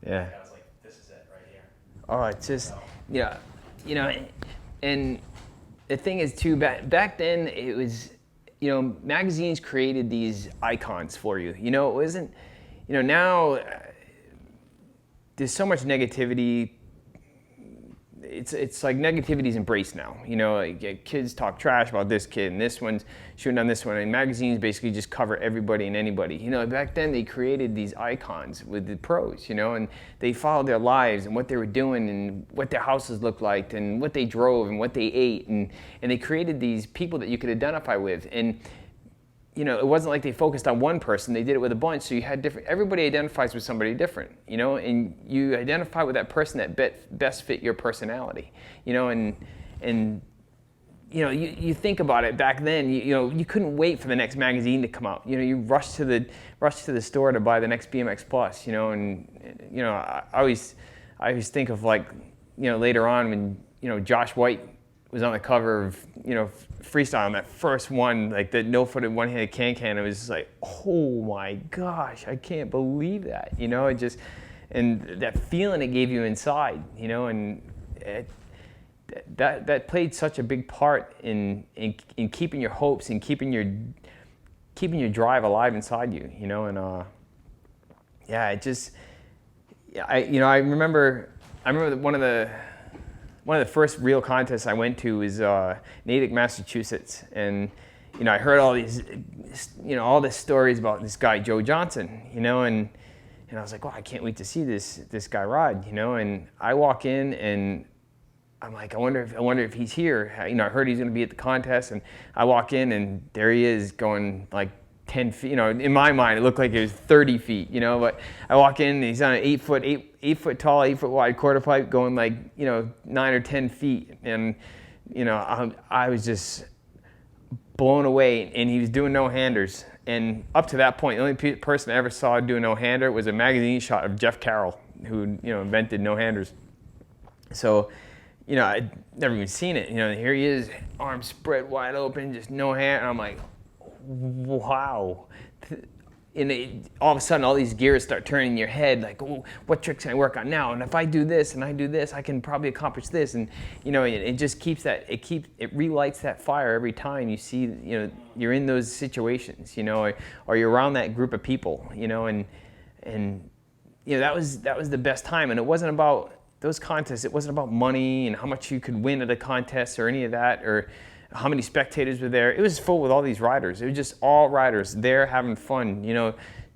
Yeah. Like I was like, this is it right here. Oh, it's just, So, yeah, you know, and the thing is too, back then it was, magazines created these icons for you. It wasn't, now there's so much negativity. It's like negativity's embraced now. Like kids talk trash about this kid and this one's shooting on this one, and magazines basically just cover everybody and anybody. Back then they created these icons with the pros, and they followed their lives and what they were doing and what their houses looked like and what they drove and what they ate, and they created these people that you could identify with. And it wasn't like they focused on one person. They did it with a bunch. So you had different. Everybody identifies with somebody different, and you identify with that person that best fit your personality, and you think about it. Back then, you couldn't wait for the next magazine to come out. You rush to the store to buy the next BMX Plus, and I always think of, like, later on when Josh White was on the cover of Freestyle on that first one, like the no-footed one-handed can. It was just like, oh my gosh, I can't believe that. It just, and that feeling it gave you inside, and that played such a big part in keeping your hopes and keeping your drive alive inside you. And yeah, it just, I remember one of the first real contests I went to was Natick, Massachusetts, and I heard all these, all the stories about this guy Joe Johnson, and I was like, oh, I can't wait to see this guy ride, and I walk in and I'm like, I wonder if he's here. I heard he's going to be at the contest, and I walk in and there he is going like 10 feet. In my mind, it looked like it was 30 feet. But I walk in and he's on an 8 foot tall, 8 foot wide quarter pipe going like 9 or 10 feet, and I was just blown away. And he was doing no-handers. And up to that point, the only person I ever saw do a no-hander was a magazine shot of Jeff Carroll, who invented no-handers. So, I'd never even seen it. Here he is, arms spread wide open, just no hand. And I'm like, wow. And all of a sudden, all these gears start turning in your head, like, oh, what tricks can I work on now? And if I do this and I do this, I can probably accomplish this. And it just keeps it relights that fire every time you see, you're in those situations, or you're around that group of people, and that was the best time. And it wasn't about those contests. It wasn't about money and how much you could win at a contest or any of that, or how many spectators were there. It was full with all these riders. It was just all riders there having fun,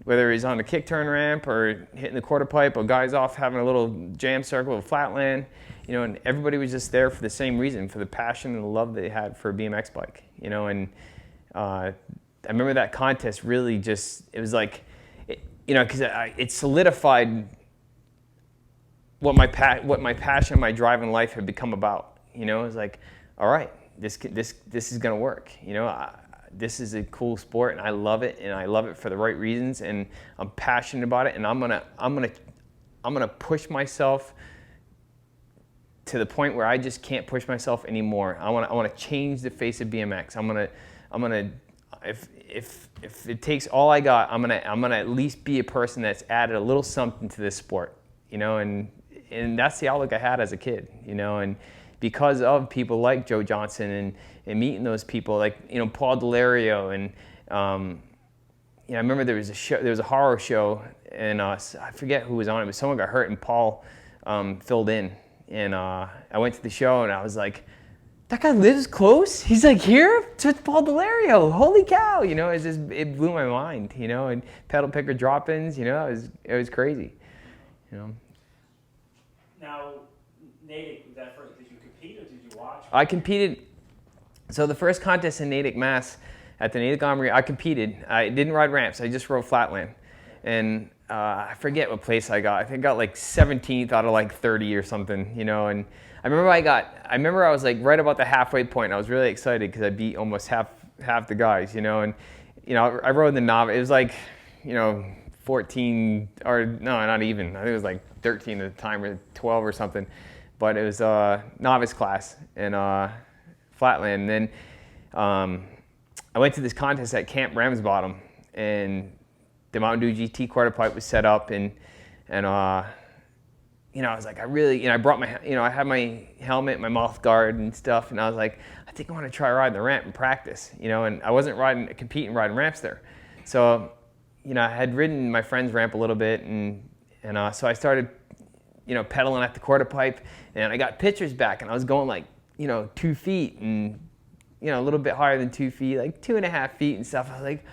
whether he's on the kick turn ramp or hitting the quarter pipe, or guys off having a little jam circle of flatland, and everybody was just there for the same reason, for the passion and the love they had for a BMX bike, and I remember that contest really just, it was like, because it solidified what my passion, my drive in life had become about. It was like, all right, this is gonna work. This is a cool sport, and I love it, and I love it for the right reasons, and I'm passionate about it, and I'm gonna push myself to the point where I just can't push myself anymore. I wanna change the face of BMX. I'm gonna if it takes all I got, I'm gonna at least be a person that's added a little something to this sport. And that's the outlook I had as a kid, and because of people like Joe Johnson and meeting those people, like, Paul Delario, and I remember there was a horror show, and I forget who was on it, but someone got hurt, and Paul filled in, and I went to the show, and I was like, that guy lives close? He's like here? To Paul Delario, holy cow, it blew my mind, and pedal picker drop-ins, it was crazy, now, Natick, was that first? Did you compete or did you watch? I competed. So the first contest in Natick, Mass, at the Natick Armory, I competed. I didn't ride ramps. I just rode flatland, and I forget what place I got. I think I got like 17th out of like 30 or something, And I remember I was like right about the halfway point. I was really excited because I beat almost half the guys, And I rode the novice. It was like, 14, or no, not even. I think it was like 13 at the time, or 12 or something. But it was novice class in flatland. And then I went to this contest at Camp Ramsbottom, and the Mountain Dew GT quarter pipe was set up, and you know, I was like, I really, you know, I brought my, you know, I had my helmet, my mouth guard and stuff, and I was like, I think I want to try riding the ramp and practice, you know, and I wasn't competing riding ramps there. So, you know, I had ridden my friend's ramp a little bit, and so I started, you know, pedaling at the quarter pipe, and I got pictures back, and I was going like, you know, 2 feet and, you know, a little bit higher than 2 feet, like 2.5 feet and stuff. I was like,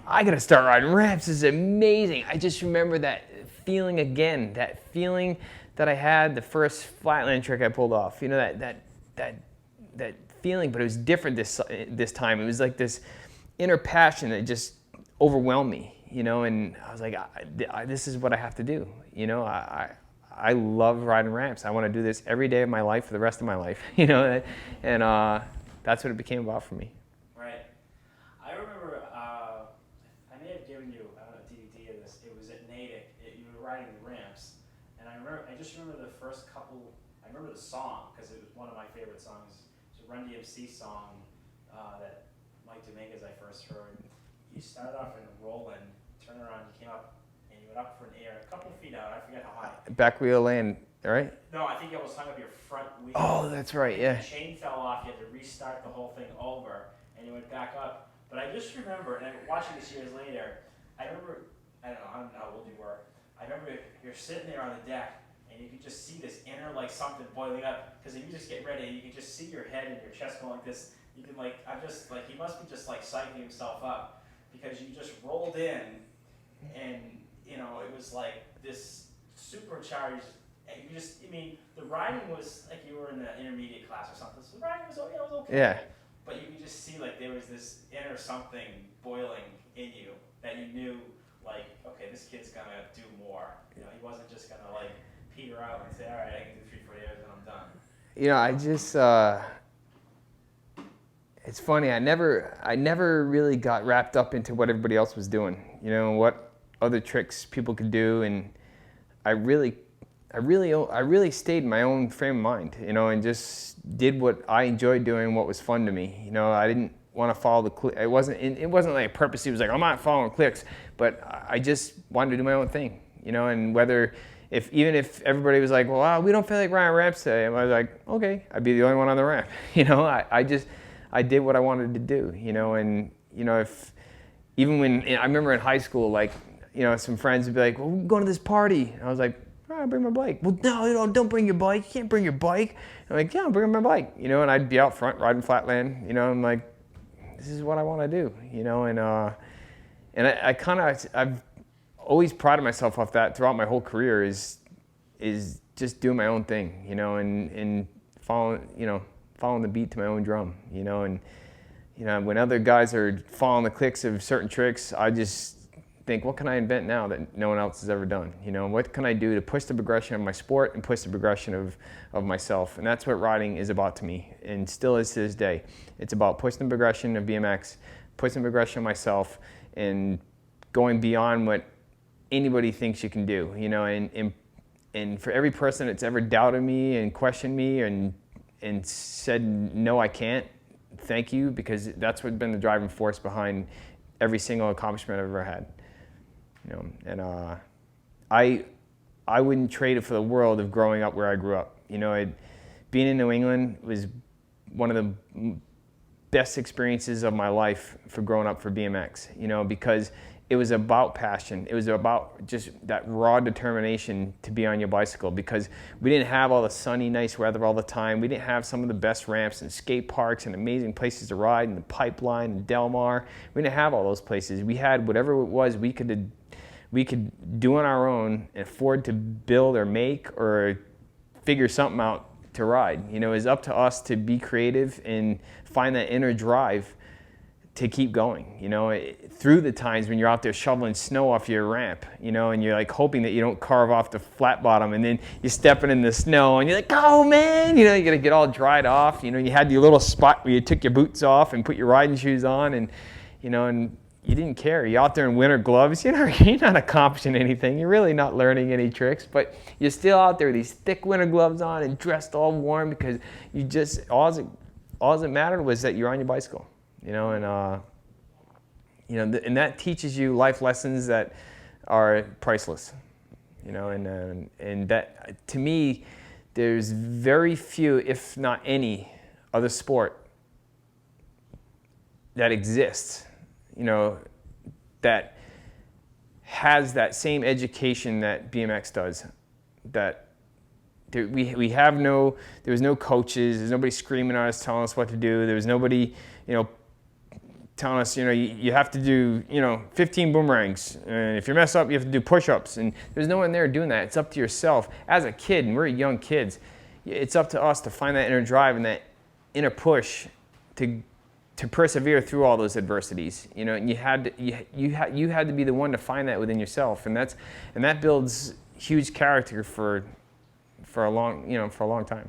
I gotta start riding ramps. This is amazing. I just remember that feeling again, that feeling that I had the first flatland trick I pulled off. You know, that feeling, but it was different this time. It was like this inner passion that just overwhelmed me. You know, and I was like, this is what I have to do. You know, I love riding ramps. I want to do this every day of my life for the rest of my life. You know, and that's what it became about for me. Right. I remember, I may have given you a DVD of this. It was at Natick. You were riding the ramps, and I just remember the first couple. I remember the song because it was one of my favorite songs. It's a Run DMC song that Mike Dominguez I first heard. You started off in rolling, turned around, you came up, and you went up for an air, a couple feet out. I forget how high. Back wheel land, right? No, I think it was hung up your front wheel. Oh, that's right, yeah. The chain fell off. You had to restart the whole thing over, and you went back up. But I just remember, and watching this years later, I remember, I don't know how old you were. I remember you're sitting there on the deck, and you could just see this inner, like, something boiling up. Because if you just get ready, you can just see your head and your chest going like this. You can, like, I'm just, like, he must be just, like, psyching himself up. Because you just rolled in, and, you know, it was like this supercharged, and you just, I mean, the riding was like you were in the intermediate class or something, so the riding was, it was okay. Yeah. But you could just see, like, there was this inner something boiling in you that you knew, like, okay, this kid's gonna do more. You know, he wasn't just gonna, like, peter out and say, all right, I can do 3-4 years and I'm done. You know, I just, it's funny, I never really got wrapped up into what everybody else was doing, you know, what other tricks people could do, and I really stayed in my own frame of mind, you know, and just did what I enjoyed doing, what was fun to me. You know, I didn't want to follow the click. It wasn't like purposely, it was like, I'm not following clicks, but I just wanted to do my own thing, you know, and even if everybody was like, well, we don't feel like riding ramps today, I was like, okay, I'd be the only one on the ramp, you know. I did what I wanted to do, you know, and, you know, even when, I remember in high school, like, you know, some friends would be like, well, we're going to this party. And I was like, oh, I'll bring my bike. Well, no, you know, don't bring your bike. You can't bring your bike. I'm like, yeah, I'm bringing my bike, you know, and I'd be out front riding flatland, you know, I'm like, this is what I want to do, you know, and I've always prided myself off that throughout my whole career is just doing my own thing, you know, and following the beat to my own drum, you know, and, you know, when other guys are following the clicks of certain tricks, I just think, what can I invent now that no one else has ever done? You know, what can I do to push the progression of my sport and push the progression of myself? And that's what riding is about to me, and still is to this day. It's about pushing the progression of BMX, pushing the progression of myself, and going beyond what anybody thinks you can do, you know, and for every person that's ever doubted me and questioned me and said, no, I can't, thank you, because that's what's been the driving force behind every single accomplishment I've ever had. You know, and I wouldn't trade it for the world of growing up where I grew up. You know, being in New England was one of the best experiences of my life for growing up for BMX, you know, because it was about passion. It was about just that raw determination to be on your bicycle, because we didn't have all the sunny, nice weather all the time. We didn't have some of the best ramps and skate parks and amazing places to ride, and the Pipeline and Del Mar. We didn't have all those places. We had whatever it was we could do on our own and afford to build or make or figure something out to ride. You know, it was up to us to be creative and find that inner drive to keep going, you know, through the times when you're out there shoveling snow off your ramp, you know, and you're like hoping that you don't carve off the flat bottom, and then you're stepping in the snow and you're like, oh man, you know, you gotta get all dried off, you know, you had your little spot where you took your boots off and put your riding shoes on, and, you know, and you didn't care. You're out there in winter gloves, you know, you're not accomplishing anything, you're really not learning any tricks, but you're still out there with these thick winter gloves on and dressed all warm, because you just, all that mattered was that you're on your bicycle. You know, and you know, and that teaches you life lessons that are priceless. you know, and that, to me, there's very few, if not any, other sport that exists, you know, that has that same education that BMX does. That we have no, there was no coaches, there's nobody screaming at us telling us what to do, there was nobody, you know, telling us, you know, you have to do, you know, 15 boomerangs, and if you mess up, you have to do push-ups, and there's no one there doing that. It's up to yourself. As a kid, and we're young kids, it's up to us to find that inner drive and that inner push to persevere through all those adversities, you know. And you had to be the one to find that within yourself, and that builds huge character for a long time.